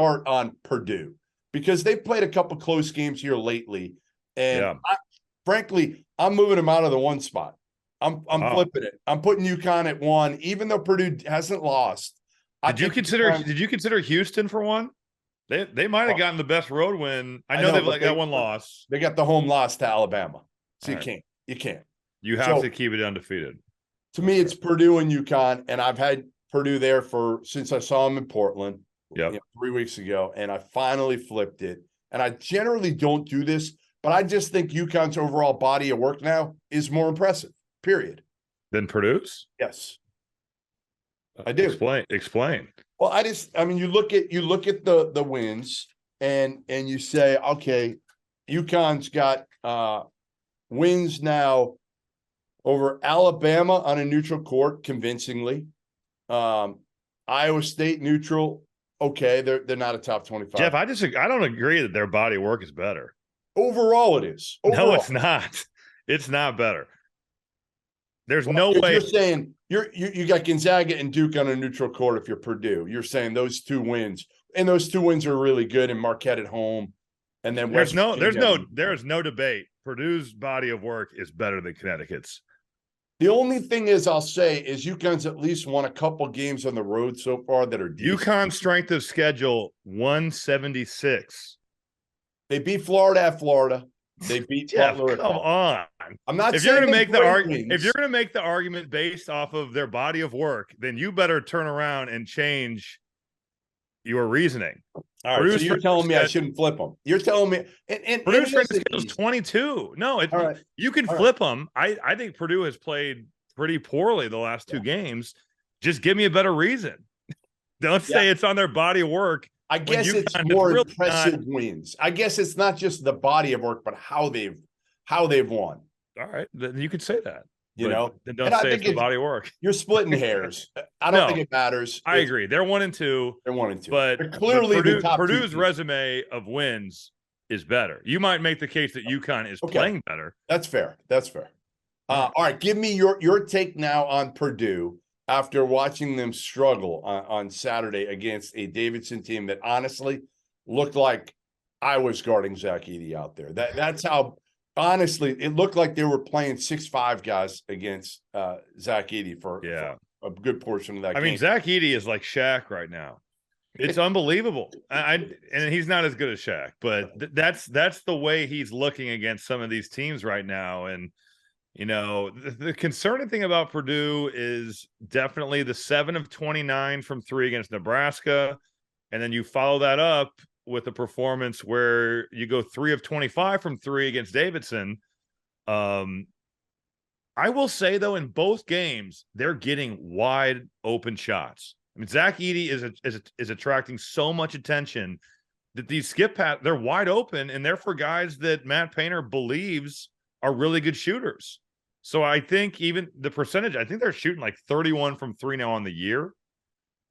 start on Purdue because they've played a couple close games here lately. And frankly, I'm moving them out of the one spot. I'm flipping it. I'm putting UConn at 1, even though Purdue hasn't lost. Did you consider Houston for 1? They might have gotten the best road win. I know they've got one loss. They got the home loss to Alabama. So you can't. You have to keep it undefeated. To me, it's Purdue and UConn, and I've had Purdue there since I saw them in Portland 3 weeks ago, and I finally flipped it. And I generally don't do this, but I just think UConn's overall body of work now is more impressive, period. Than Purdue's? Yes. I do. Explain. Well, you look at the wins and you say, okay, UConn's got wins now over Alabama on a neutral court convincingly. Iowa State neutral, okay, they're not a top 25. Jeff, I don't agree that their body of work is better. Overall, it is. No, it's not. It's not better. There's no way. You're saying you got Gonzaga and Duke on a neutral court if you're Purdue. You're saying those 2 wins, and those 2 wins are really good, and Marquette at home, and then there's no debate. Purdue's body of work is better than Connecticut's. The only thing is, I'll say, is UConn's at least won a couple games on the road so far that are decent. UConn's strength of schedule 176. They beat Florida at Florida. They beat Butler. Come on. I'm not if saying you're going to make the argument based off of their body of work, then you better turn around and change your reasoning. All right, so you're telling me I shouldn't flip them. You're telling me and Purdue's strength schedule is 22. No, you can flip them. I think Purdue has played pretty poorly the last 2 games. Just give me a better reason. Don't say it's on their body of work. I guess it's more impressive wins. I guess it's not just the body of work, but how they've won. All right, then you could say that. Then don't say it's the body of work. You're splitting hairs. I don't think it matters. I agree. They're 1-2. They're 1-2. But clearly, Purdue's resume of wins is better. You might make the case that UConn is playing better. That's fair. All right, give me your take now on Purdue after watching them struggle on Saturday against a Davidson team that honestly looked like I was guarding Zach Edey out there. That's how. Honestly, it looked like they were playing 6'5" guys against Zach Edey for a good portion of that game. I mean, Zach Edey is like Shaq right now. It's unbelievable. And he's not as good as Shaq, but that's the way he's looking against some of these teams right now. And, the concerning thing about Purdue is definitely the 7 of 29 from 3 against Nebraska. And then you follow that up with a performance where you go 3 of 25 from 3 against Davidson. I will say, though, in both games, they're getting wide open shots. I mean, Zach Edey is attracting so much attention that these skip pass, they're wide open, and they're for guys that Matt Painter believes are really good shooters. So I think even the percentage, I think they're shooting like 31 from 3 now on the year.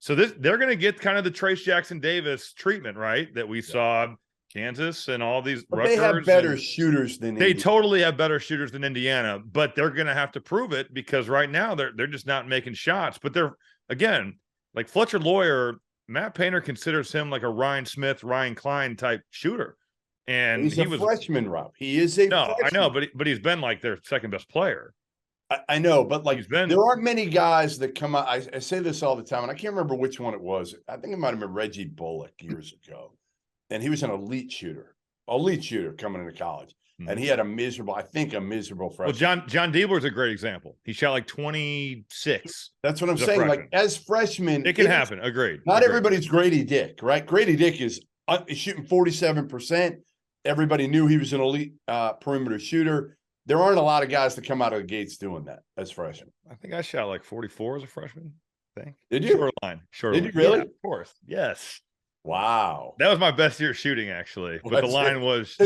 So they're going to get kind of the Trace Jackson Davis treatment, right? That we saw Kansas and all these. But they have better shooters than Indiana. They totally have better shooters than Indiana, but they're going to have to prove it because right now they're just not making shots. But they're, again, like Fletcher Lawyer, Matt Painter considers him like a Ryan Smith, Ryan Klein type shooter. And he was a freshman, Rob. He is a freshman. I know, but he's been like their second best player. I know, but there aren't many guys that come out. I say this all the time, and I can't remember which one it was. I think it might have been Reggie Bullock years ago. And he was an elite shooter coming into college. Mm-hmm. And he had a miserable freshman. Well, John Diebler's a great example. He shot like 26. That's what I'm saying. Like, as freshmen, it can happen. Agreed. Not everybody's Grady Dick, right? Grady Dick is shooting 47%. Everybody knew he was an elite perimeter shooter. There aren't a lot of guys that come out of the gates doing that as freshmen. I think I shot like 44 as a freshman. I think. Did you? Short Did you really? Yeah, of course. Yes. Wow. That was my best year shooting, actually. Well, but the line was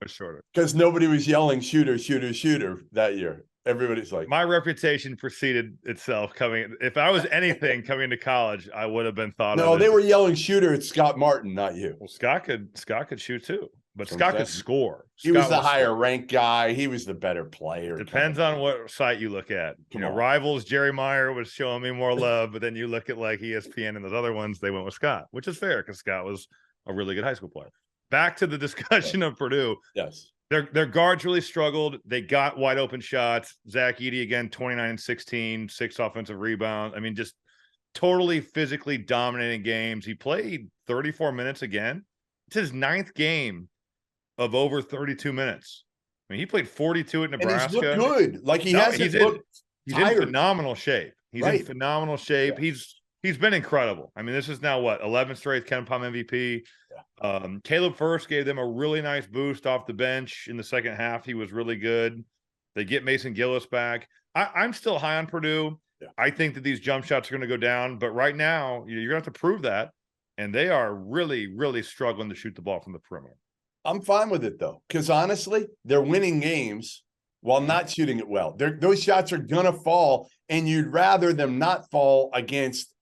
shorter. Because nobody was yelling shooter, shooter, shooter that year. Everybody's like, my reputation preceded itself coming. If I was anything coming into college, I would have been thought of. No, they were yelling shooter at Scott Martin, not you. Well, Scott could shoot too. but So Scott could score. He was Scott the higher ranked guy. He was the better player. Depends on what site you look at. Rivals, Jerry Meyer was showing me more love, but then you look at like ESPN and those other ones, they went with Scott, which is fair because Scott was a really good high school player. Back to the discussion of Purdue. Yes. Their guards really struggled. They got wide open shots. Zach Edey again, 29-16, 6 offensive rebounds. I mean, just totally physically dominating games. He played 34 minutes again. It's his 9th game of over 32 minutes. I mean, he played 42 at Nebraska. And he's looked good. Like he's in phenomenal shape. He's in phenomenal shape. Yeah. He's been incredible. I mean, this is now what, 11th straight Ken Pom MVP. Yeah. Caleb First gave them a really nice boost off the bench in the second half. He was really good. They get Mason Gillis back. I'm still high on Purdue. Yeah. I think that these jump shots are going to go down, but right now you're going to have to prove that. And they are really, really struggling to shoot the ball from the perimeter. I'm fine with it though, because honestly, they're winning games while not shooting it well. Those shots are gonna fall, and you'd rather them not fall against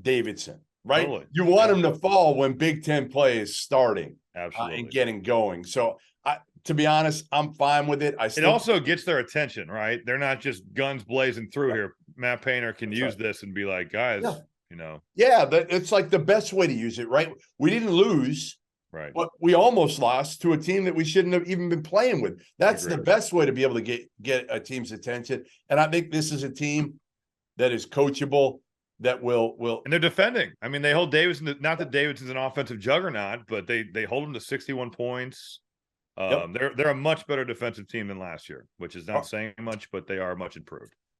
Davidson, right? Totally. You want them to fall when Big Ten play is starting, absolutely, and getting going. So, to be honest, I'm fine with it. It also gets their attention, right? They're not just guns blazing through here. Matt Painter can use this and be like, guys, it's like the best way to use it, right? We didn't lose. Right. But we almost lost to a team that we shouldn't have even been playing with. That's the best way to be able to get a team's attention. And I think this is a team that is coachable, that will and they're defending. I mean, they hold Davidson, not that Davidson's an offensive juggernaut, but they hold them to 61 points. They're a much better defensive team than last year, which is not saying much, but they are much improved.